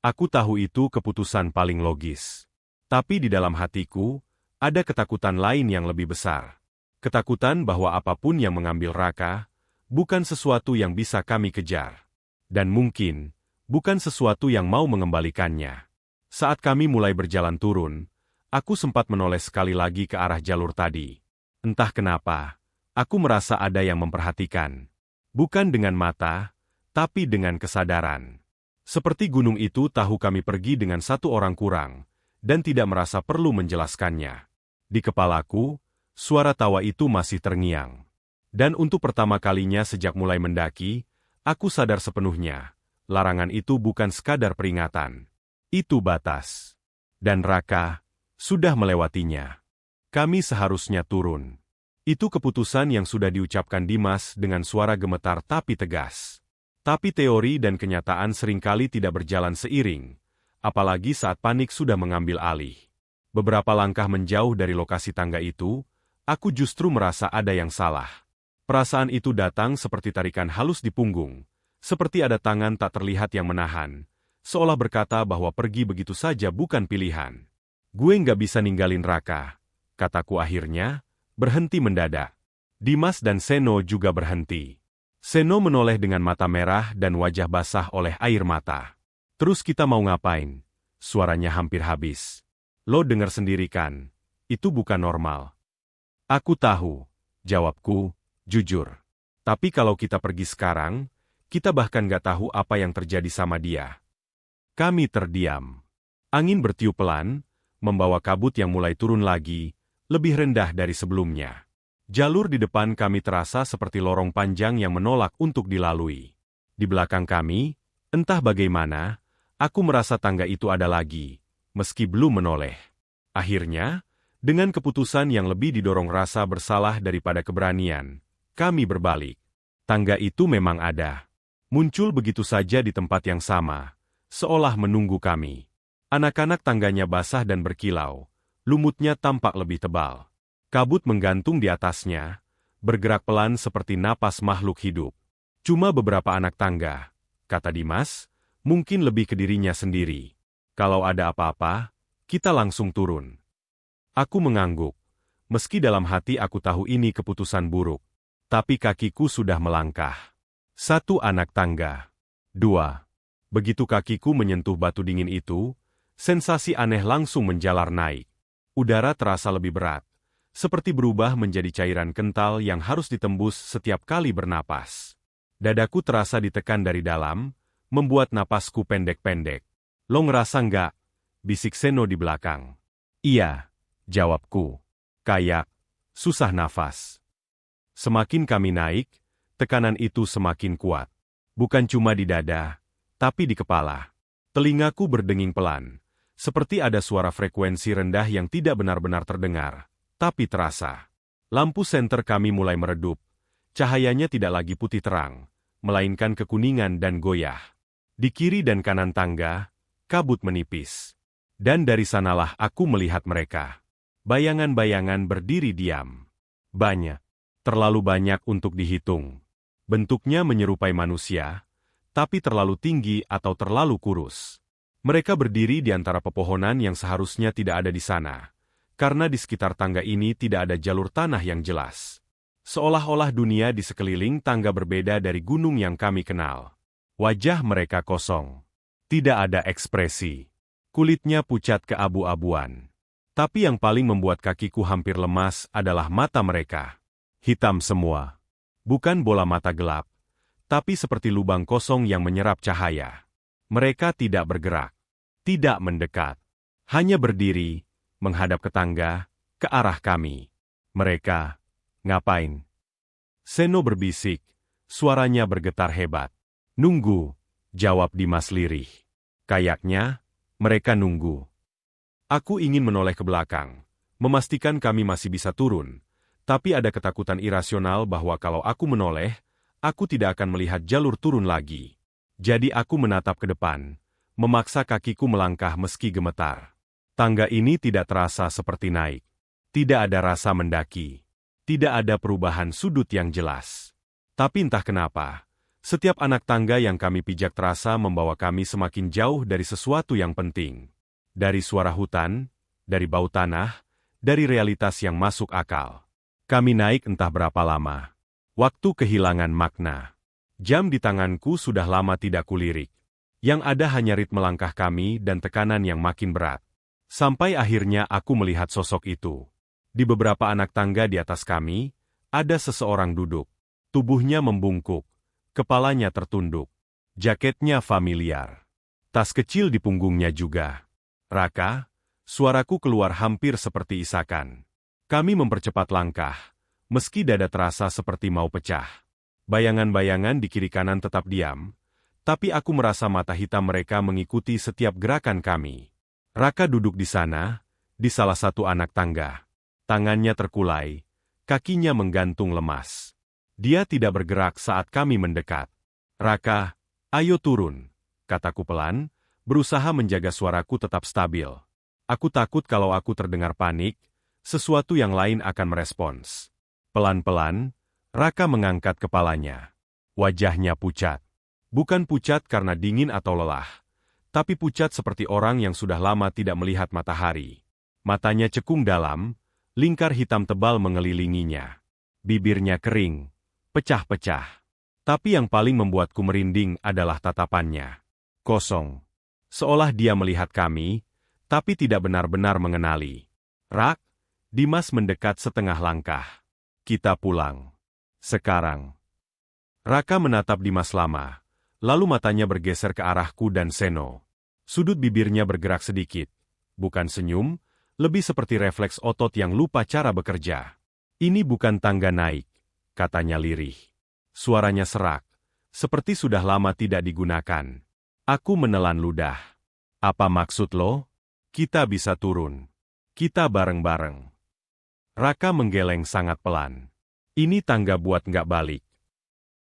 Speaker 1: Aku tahu itu keputusan paling logis. Tapi di dalam hatiku, ada ketakutan lain yang lebih besar. Ketakutan bahwa apapun yang mengambil Raka, bukan sesuatu yang bisa kami kejar. Dan mungkin, bukan sesuatu yang mau mengembalikannya. Saat kami mulai berjalan turun, aku sempat menoleh sekali lagi ke arah jalur tadi. Entah kenapa, aku merasa ada yang memperhatikan. Bukan dengan mata, tapi dengan kesadaran. Seperti gunung itu tahu kami pergi dengan satu orang kurang, dan tidak merasa perlu menjelaskannya. Di kepalaku, suara tawa itu masih terngiang. Dan untuk pertama kalinya sejak mulai mendaki, aku sadar sepenuhnya, larangan itu bukan sekadar peringatan. Itu batas. Dan Raka sudah melewatinya. Kami seharusnya turun. Itu keputusan yang sudah diucapkan Dimas dengan suara gemetar tapi tegas. Tapi teori dan kenyataan seringkali tidak berjalan seiring, apalagi saat panik sudah mengambil alih. Beberapa langkah menjauh dari lokasi tangga itu, aku justru merasa ada yang salah. Perasaan itu datang seperti tarikan halus di punggung, seperti ada tangan tak terlihat yang menahan, seolah berkata bahwa pergi begitu saja bukan pilihan. Gue nggak bisa ninggalin Raka, kataku akhirnya, berhenti mendadak. Dimas dan Seno juga berhenti. Seno menoleh dengan mata merah dan wajah basah oleh air mata. Terus kita mau ngapain? Suaranya hampir habis. Lo dengar sendiri kan? Itu bukan normal. Aku tahu, jawabku, jujur. Tapi kalau kita pergi sekarang, kita bahkan gak tahu apa yang terjadi sama dia. Kami terdiam. Angin bertiup pelan, membawa kabut yang mulai turun lagi, lebih rendah dari sebelumnya. Jalur di depan kami terasa seperti lorong panjang yang menolak untuk dilalui. Di belakang kami, entah bagaimana, aku merasa tangga itu ada lagi, meski belum menoleh. Akhirnya, dengan keputusan yang lebih didorong rasa bersalah daripada keberanian, kami berbalik. Tangga itu memang ada. Muncul begitu saja di tempat yang sama, seolah menunggu kami. Anak-anak tangganya basah dan berkilau, lumutnya tampak lebih tebal. Kabut menggantung di atasnya, bergerak pelan seperti napas makhluk hidup. Cuma beberapa anak tangga, kata Dimas, mungkin lebih ke dirinya sendiri. Kalau ada apa-apa, kita langsung turun. Aku mengangguk. Meski dalam hati aku tahu ini keputusan buruk. Tapi kakiku sudah melangkah. 1 anak tangga. 2. Begitu kakiku menyentuh batu dingin itu, sensasi aneh langsung menjalar naik. Udara terasa lebih berat. Seperti berubah menjadi cairan kental yang harus ditembus setiap kali bernapas. Dadaku terasa ditekan dari dalam, membuat napasku pendek-pendek. Lo ngerasa nggak? Bisik Seno di belakang. Iya. Jawabku. Kayak susah nafas. Semakin kami naik, tekanan itu semakin kuat. Bukan cuma di dada, tapi di kepala. Telingaku berdenging pelan, seperti ada suara frekuensi rendah yang tidak benar-benar terdengar, tapi terasa. Lampu senter kami mulai meredup. Cahayanya tidak lagi putih terang, melainkan kekuningan dan goyah. Di kiri dan kanan tangga, kabut menipis. Dan dari sanalah aku melihat mereka. Bayangan-bayangan berdiri diam. Banyak. Terlalu banyak untuk dihitung. Bentuknya menyerupai manusia, tapi terlalu tinggi atau terlalu kurus. Mereka berdiri di antara pepohonan yang seharusnya tidak ada di sana, karena di sekitar tangga ini tidak ada jalur tanah yang jelas. Seolah-olah dunia di sekeliling tangga berbeda dari gunung yang kami kenal. Wajah mereka kosong. Tidak ada ekspresi. Kulitnya pucat keabu-abuan. Tapi yang paling membuat kakiku hampir lemas adalah mata mereka. Hitam semua. Bukan bola mata gelap, tapi seperti lubang kosong yang menyerap cahaya. Mereka tidak bergerak, tidak mendekat. Hanya berdiri, menghadap ke tangga, ke arah kami. Mereka, ngapain? Seno berbisik, suaranya bergetar hebat. Nunggu, jawab Dimas lirih. Kayaknya, mereka nunggu. Aku ingin menoleh ke belakang, memastikan kami masih bisa turun, tapi ada ketakutan irasional bahwa kalau aku menoleh, aku tidak akan melihat jalur turun lagi. Jadi aku menatap ke depan, memaksa kakiku melangkah meski gemetar. Tangga ini tidak terasa seperti naik. Tidak ada rasa mendaki. Tidak ada perubahan sudut yang jelas. Tapi entah kenapa, setiap anak tangga yang kami pijak terasa membawa kami semakin jauh dari sesuatu yang penting. Dari suara hutan, dari bau tanah, dari realitas yang masuk akal. Kami naik entah berapa lama. Waktu kehilangan makna. Jam di tanganku sudah lama tidak kulirik. Yang ada hanya ritme langkah kami dan tekanan yang makin berat. Sampai akhirnya aku melihat sosok itu. Di beberapa anak tangga di atas kami, ada seseorang duduk. Tubuhnya membungkuk, kepalanya tertunduk. Jaketnya familiar. Tas kecil di punggungnya juga. Raka, suaraku keluar hampir seperti isakan. Kami mempercepat langkah, meski dada terasa seperti mau pecah. Bayangan-bayangan di kiri kanan tetap diam, tapi aku merasa mata hitam mereka mengikuti setiap gerakan kami. Raka duduk di sana, di salah satu anak tangga. Tangannya terkulai, kakinya menggantung lemas. Dia tidak bergerak saat kami mendekat. Raka, ayo turun, kataku pelan, berusaha menjaga suaraku tetap stabil. Aku takut kalau aku terdengar panik, sesuatu yang lain akan merespons. Pelan-pelan, Raka mengangkat kepalanya. Wajahnya pucat. Bukan pucat karena dingin atau lelah, tapi pucat seperti orang yang sudah lama tidak melihat matahari. Matanya cekung dalam, lingkar hitam tebal mengelilinginya. Bibirnya kering, pecah-pecah. Tapi yang paling membuatku merinding adalah tatapannya. Kosong. Seolah dia melihat kami, tapi tidak benar-benar mengenali. Rak, Dimas mendekat setengah langkah. Kita pulang. Sekarang. Raka menatap Dimas lama, lalu matanya bergeser ke arahku dan Seno. Sudut bibirnya bergerak sedikit. Bukan senyum, lebih seperti refleks otot yang lupa cara bekerja. Ini bukan tangga naik, katanya lirih. Suaranya serak, seperti sudah lama tidak digunakan. Aku menelan ludah. Apa maksud lo? Kita bisa turun. Kita bareng-bareng. Raka menggeleng sangat pelan. Ini tangga buat nggak balik.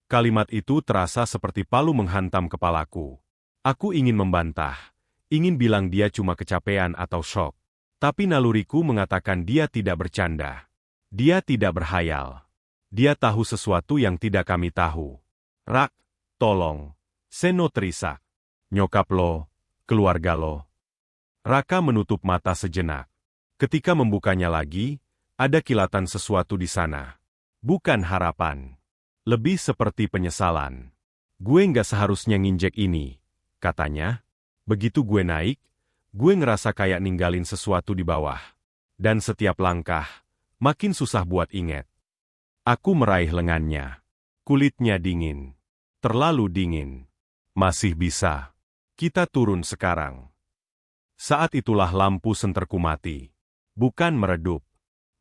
Speaker 1: Kalimat itu terasa seperti palu menghantam kepalaku. Aku ingin membantah, ingin bilang dia cuma kecapean atau shock. Tapi naluriku mengatakan dia tidak bercanda. Dia tidak berhayal. Dia tahu sesuatu yang tidak kami tahu. Rak, tolong. Seno terisak. Nyokap lo, keluarga lo. Raka menutup mata sejenak. Ketika membukanya lagi, ada kilatan sesuatu di sana. Bukan harapan. Lebih seperti penyesalan. Gue nggak seharusnya nginjek ini, katanya. Begitu gue naik, gue ngerasa kayak ninggalin sesuatu di bawah. Dan setiap langkah, makin susah buat inget. Aku meraih lengannya. Kulitnya dingin. Terlalu dingin. Masih bisa. Kita turun sekarang. Saat itulah lampu senterku mati. Bukan meredup.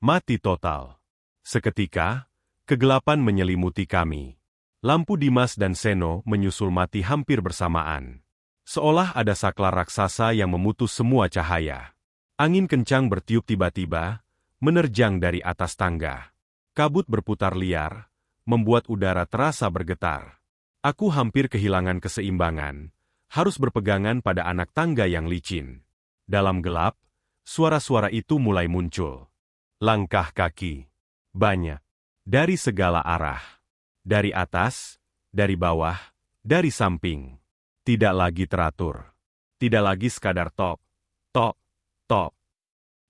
Speaker 1: Mati total. Seketika, kegelapan menyelimuti kami. Lampu Dimas dan Seno menyusul mati hampir bersamaan. Seolah ada saklar raksasa yang memutus semua cahaya. Angin kencang bertiup tiba-tiba, menerjang dari atas tangga. Kabut berputar liar, membuat udara terasa bergetar. Aku hampir kehilangan keseimbangan, harus berpegangan pada anak tangga yang licin. Dalam gelap, suara-suara itu mulai muncul. Langkah kaki. Banyak. Dari segala arah. Dari atas, dari bawah, dari samping. Tidak lagi teratur. Tidak lagi sekadar tok, tok, tok.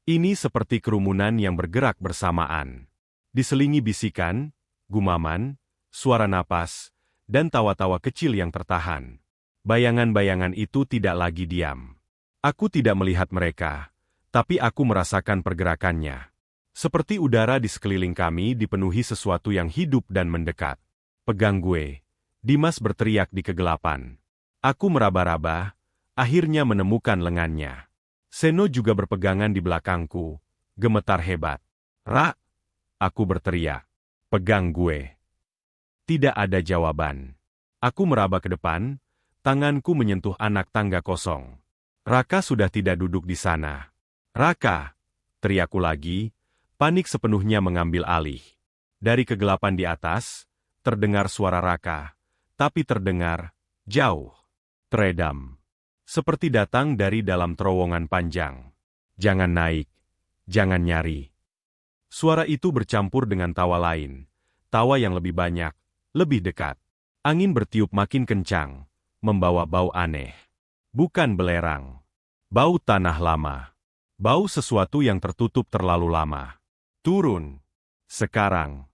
Speaker 1: Ini seperti kerumunan yang bergerak bersamaan. Diselingi bisikan, gumaman, suara napas, dan tawa-tawa kecil yang tertahan. Bayangan-bayangan itu tidak lagi diam. Aku tidak melihat mereka, tapi aku merasakan pergerakannya. Seperti udara di sekeliling kami dipenuhi sesuatu yang hidup dan mendekat. Pegang gue. Dimas berteriak di kegelapan. Aku meraba-raba, akhirnya menemukan lengannya. Seno juga berpegangan di belakangku, gemetar hebat. Ra! Aku berteriak. Pegang gue. Tidak ada jawaban. Aku meraba ke depan, tanganku menyentuh anak tangga kosong. Raka sudah tidak duduk di sana. Raka! Teriakku lagi. Panik sepenuhnya mengambil alih. Dari kegelapan di atas, terdengar suara Raka, tapi terdengar jauh, teredam. Seperti datang dari dalam terowongan panjang. Jangan naik, jangan nyari. Suara itu bercampur dengan tawa lain, tawa yang lebih banyak, lebih dekat. Angin bertiup makin kencang, membawa bau aneh. Bukan belerang. Bau tanah lama. Bau sesuatu yang tertutup terlalu lama. Turun. Sekarang.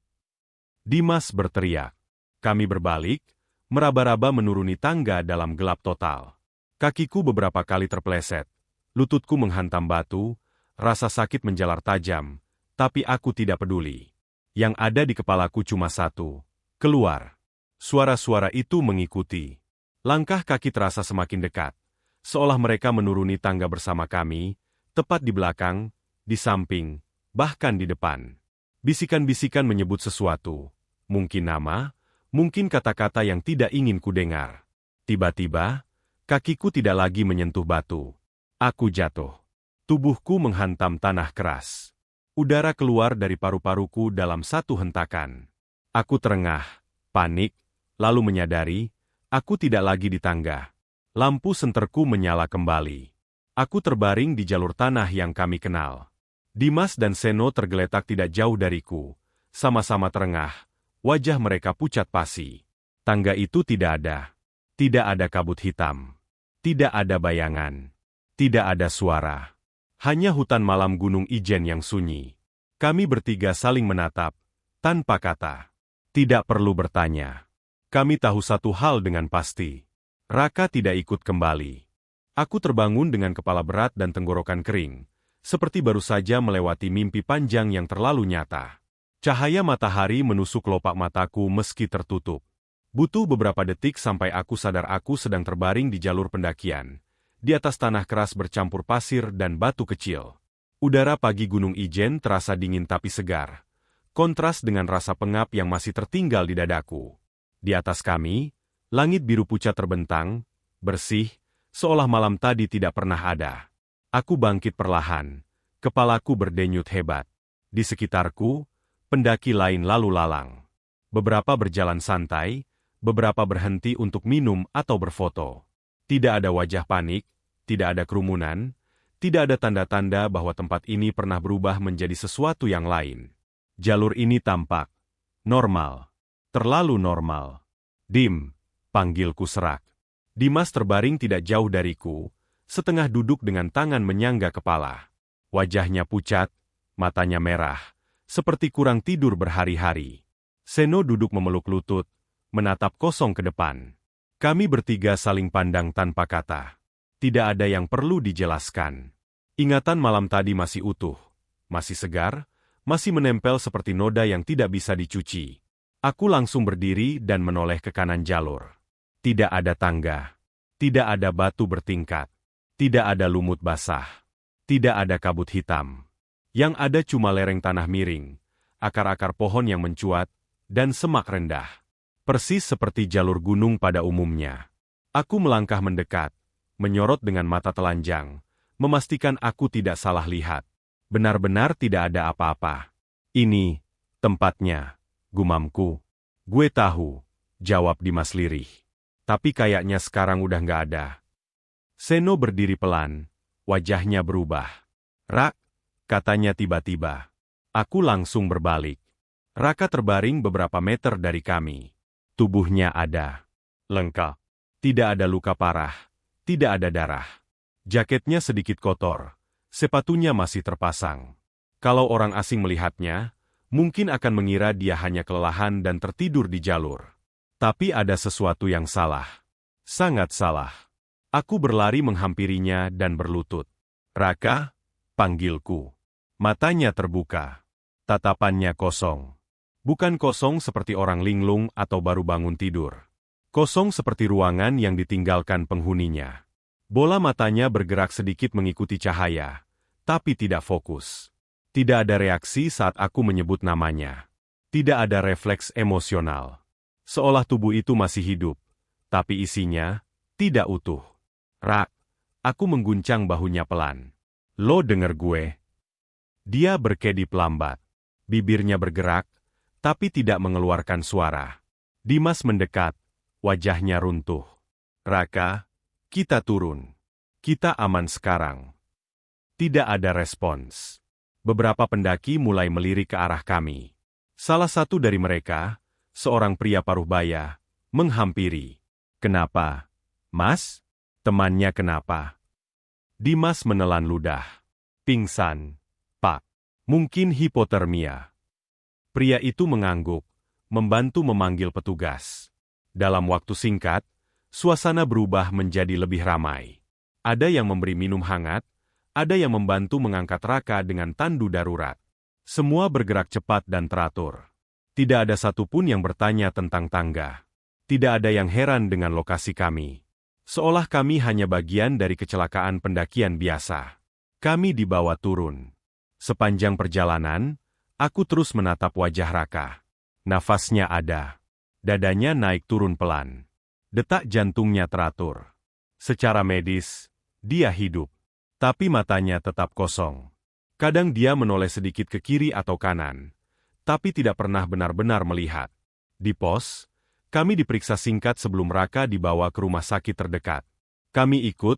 Speaker 1: Dimas berteriak. Kami berbalik, meraba-raba menuruni tangga dalam gelap total. Kakiku beberapa kali terpeleset. Lututku menghantam batu, rasa sakit menjalar tajam, tapi aku tidak peduli. Yang ada di kepalaku cuma satu. Keluar. Suara-suara itu mengikuti. Langkah kaki terasa semakin dekat. Seolah mereka menuruni tangga bersama kami, tepat di belakang, di samping, bahkan di depan. Bisikan-bisikan menyebut sesuatu. Mungkin nama, mungkin kata-kata yang tidak ingin kudengar. Tiba-tiba, kakiku tidak lagi menyentuh batu. Aku jatuh. Tubuhku menghantam tanah keras. Udara keluar dari paru-paruku dalam satu hentakan. Aku terengah, panik, lalu menyadari, aku tidak lagi di tangga. Lampu senterku menyala kembali. Aku terbaring di jalur tanah yang kami kenal. Dimas dan Seno tergeletak tidak jauh dariku, sama-sama terengah, wajah mereka pucat pasi. Tangga itu tidak ada. Tidak ada kabut hitam. Tidak ada bayangan. Tidak ada suara. Hanya hutan malam Gunung Ijen yang sunyi. Kami bertiga saling menatap, tanpa kata. Tidak perlu bertanya. Kami tahu satu hal dengan pasti. Raka tidak ikut kembali. Aku terbangun dengan kepala berat dan tenggorokan kering. seperti baru saja melewati mimpi panjang yang terlalu nyata. Cahaya matahari menusuk kelopak mataku meski tertutup. Butuh beberapa detik sampai aku sadar aku sedang terbaring di jalur pendakian, di atas tanah keras bercampur pasir dan batu kecil. Udara pagi Gunung Ijen terasa dingin tapi segar, kontras dengan rasa pengap yang masih tertinggal di dadaku. Di atas kami, langit biru pucat terbentang, bersih, seolah malam tadi tidak pernah ada. Aku bangkit perlahan, kepalaku berdenyut hebat. Di sekitarku, pendaki lain lalu lalang. Beberapa berjalan santai, beberapa berhenti untuk minum atau berfoto. Tidak ada wajah panik, tidak ada kerumunan, tidak ada tanda-tanda bahwa tempat ini pernah berubah menjadi sesuatu yang lain. Jalur ini tampak normal, terlalu normal. Dim, panggilku serak. Dimas terbaring tidak jauh dariku, setengah duduk dengan tangan menyangga kepala. Wajahnya pucat, matanya merah, seperti kurang tidur berhari-hari. Seno duduk memeluk lutut, menatap kosong ke depan. Kami bertiga saling pandang tanpa kata. Tidak ada yang perlu dijelaskan. Ingatan malam tadi masih utuh, masih segar, masih menempel seperti noda yang tidak bisa dicuci. Aku langsung berdiri dan menoleh ke kanan jalur. Tidak ada tangga, tidak ada batu bertingkat, tidak ada lumut basah, tidak ada kabut hitam. Yang ada cuma lereng tanah miring, akar-akar pohon yang mencuat, dan semak rendah. Persis seperti jalur gunung pada umumnya. Aku melangkah mendekat, menyorot dengan mata telanjang, memastikan aku tidak salah lihat. Benar-benar tidak ada apa-apa. Ini tempatnya, gumamku. Gue tahu, jawab Dimas lirih. Tapi kayaknya sekarang udah nggak ada. Seno berdiri pelan, wajahnya berubah. Rak, katanya tiba-tiba. Aku langsung berbalik. Raka terbaring beberapa meter dari kami. Tubuhnya ada lengkap. Tidak ada luka parah, tidak ada darah. Jaketnya sedikit kotor, sepatunya masih terpasang. Kalau orang asing melihatnya, mungkin akan mengira dia hanya kelelahan dan tertidur di jalur. Tapi ada sesuatu yang salah. Sangat salah. Aku berlari menghampirinya dan berlutut. Raka, panggilku. Matanya terbuka. Tatapannya kosong. Bukan kosong seperti orang linglung atau baru bangun tidur. Kosong seperti ruangan yang ditinggalkan penghuninya. Bola matanya bergerak sedikit mengikuti cahaya, tapi tidak fokus. Tidak ada reaksi saat aku menyebut namanya. Tidak ada refleks emosional. Seolah tubuh itu masih hidup, tapi isinya tidak utuh. Rak, aku mengguncang bahunya pelan. Lo denger gue? Dia berkedip lambat. Bibirnya bergerak, tapi tidak mengeluarkan suara. Dimas mendekat, wajahnya runtuh. Raka, kita turun. Kita aman sekarang. Tidak ada respons. Beberapa pendaki mulai melirik ke arah kami. Salah satu dari mereka, seorang pria paruh baya, menghampiri. Kenapa? Mas? Temannya kenapa? Dimas menelan ludah. Pingsan, Pak. Mungkin hipotermia. Pria itu mengangguk, membantu memanggil petugas. Dalam waktu singkat, suasana berubah menjadi lebih ramai. Ada yang memberi minum hangat, ada yang membantu mengangkat Raka dengan tandu darurat. Semua bergerak cepat dan teratur. Tidak ada satupun yang bertanya tentang tangga. Tidak ada yang heran dengan lokasi kami. Seolah kami hanya bagian dari kecelakaan pendakian biasa. Kami dibawa turun. Sepanjang perjalanan, aku terus menatap wajah Raka. Nafasnya ada. Dadanya naik turun pelan. Detak jantungnya teratur. Secara medis, dia hidup. Tapi matanya tetap kosong. Kadang dia menoleh sedikit ke kiri atau kanan, tapi tidak pernah benar-benar melihat. Di pos, kami diperiksa singkat sebelum Raka dibawa ke rumah sakit terdekat. Kami ikut,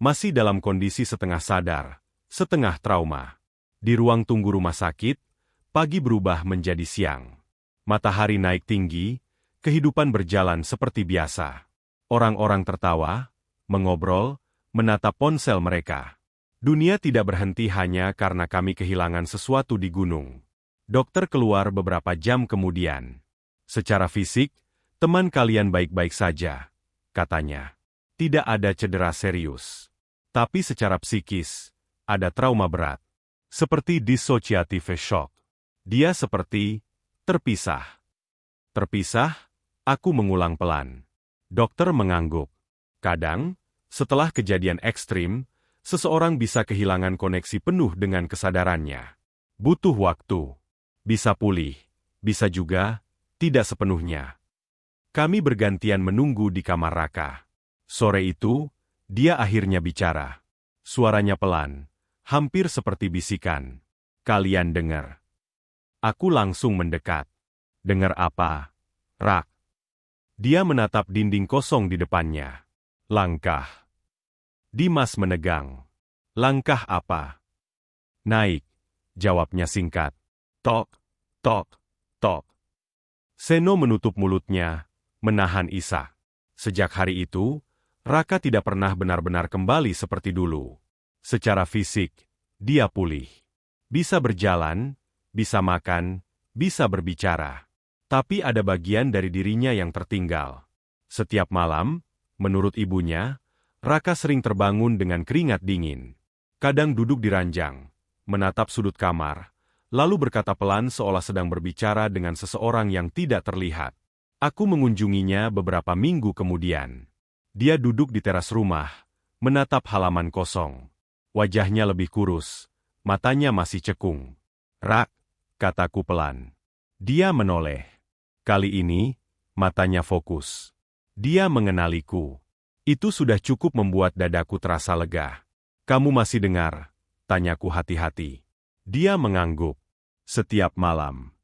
Speaker 1: masih dalam kondisi setengah sadar, setengah trauma. Di ruang tunggu rumah sakit, pagi berubah menjadi siang. Matahari naik tinggi, kehidupan berjalan seperti biasa. Orang-orang tertawa, mengobrol, menatap ponsel mereka. Dunia tidak berhenti hanya karena kami kehilangan sesuatu di gunung. Dokter keluar beberapa jam kemudian. Secara fisik, teman kalian baik-baik saja, katanya. Tidak ada cedera serius. Tapi secara psikis, ada trauma berat. Seperti dissociative shock. Dia seperti terpisah. Terpisah, aku mengulang pelan. Dokter mengangguk. Kadang, setelah kejadian ekstrim, seseorang bisa kehilangan koneksi penuh dengan kesadarannya. Butuh waktu. Bisa pulih, bisa juga tidak sepenuhnya. Kami bergantian menunggu di kamar Raka. Sore itu, dia akhirnya bicara. Suaranya pelan, hampir seperti bisikan. Kalian dengar. Aku langsung mendekat. Dengar apa, Rak? Dia menatap dinding kosong di depannya. Langkah. Dimas menegang. Langkah apa? Naik. Jawabnya singkat. Tok, tok, tok. Seno menutup mulutnya, menahan isak. Sejak hari itu, Raka tidak pernah benar-benar kembali seperti dulu. Secara fisik, dia pulih. Bisa berjalan, bisa makan, bisa berbicara. Tapi ada bagian dari dirinya yang tertinggal. Setiap malam, menurut ibunya, Raka sering terbangun dengan keringat dingin. Kadang duduk di ranjang, menatap sudut kamar, lalu berkata pelan seolah sedang berbicara dengan seseorang yang tidak terlihat. Aku mengunjunginya beberapa minggu kemudian. Dia duduk di teras rumah, menatap halaman kosong. Wajahnya lebih kurus, matanya masih cekung. Rak, kataku pelan. Dia menoleh. Kali ini, matanya fokus. Dia mengenaliku. Itu sudah cukup membuat dadaku terasa lega. Kamu masih dengar? Tanyaku hati-hati. Dia mengangguk. Setiap malam.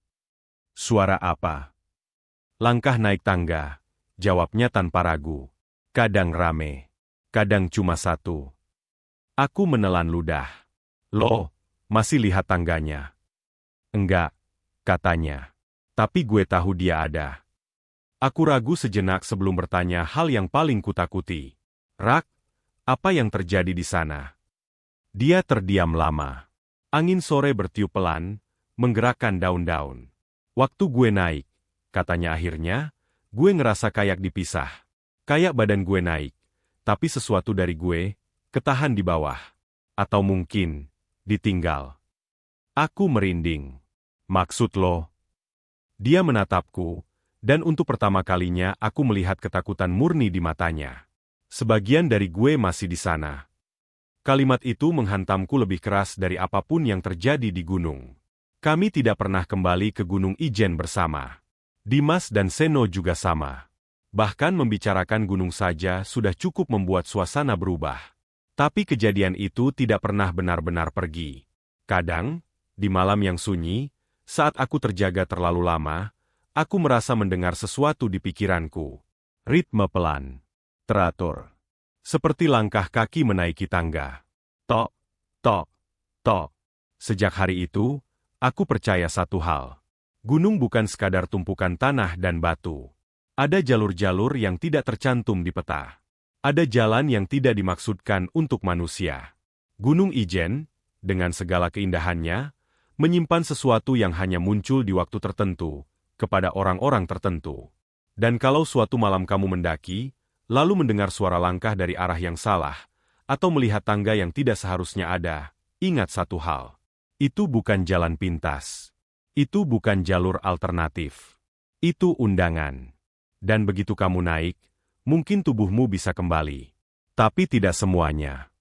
Speaker 1: Suara apa? Langkah naik tangga. Jawabnya tanpa ragu. Kadang rame. Kadang cuma satu. Aku menelan ludah. Loh, masih lihat tangganya? Enggak, katanya. Tapi gue tahu dia ada. Aku ragu sejenak sebelum bertanya hal yang paling kutakuti. Rak, apa yang terjadi di sana? Dia terdiam lama. Angin sore bertiup pelan, menggerakkan daun-daun. Waktu gue naik, katanya akhirnya, gue ngerasa kayak dipisah. Kayak badan gue naik, tapi sesuatu dari gue, ketahan di bawah. Atau mungkin, ditinggal. Aku merinding. Maksud lo? Dia menatapku, dan untuk pertama kalinya aku melihat ketakutan murni di matanya. Sebagian dari gue masih di sana. Kalimat itu menghantamku lebih keras dari apapun yang terjadi di gunung. Kami tidak pernah kembali ke Gunung Ijen bersama. Dimas dan Seno juga sama. Bahkan membicarakan gunung saja sudah cukup membuat suasana berubah. Tapi kejadian itu tidak pernah benar-benar pergi. Kadang, di malam yang sunyi, saat aku terjaga terlalu lama, aku merasa mendengar sesuatu di pikiranku. Ritme pelan, teratur. Seperti langkah kaki menaiki tangga. Tok, tok, tok. Sejak hari itu, aku percaya satu hal. Gunung bukan sekadar tumpukan tanah dan batu. Ada jalur-jalur yang tidak tercantum di peta. Ada jalan yang tidak dimaksudkan untuk manusia. Gunung Ijen, dengan segala keindahannya, menyimpan sesuatu yang hanya muncul di waktu tertentu, kepada orang-orang tertentu. Dan kalau suatu malam kamu mendaki, lalu mendengar suara langkah dari arah yang salah, atau melihat tangga yang tidak seharusnya ada, ingat satu hal. Itu bukan jalan pintas. Itu bukan jalur alternatif. Itu undangan. Dan begitu kamu naik, mungkin tubuhmu bisa kembali. Tapi tidak semuanya.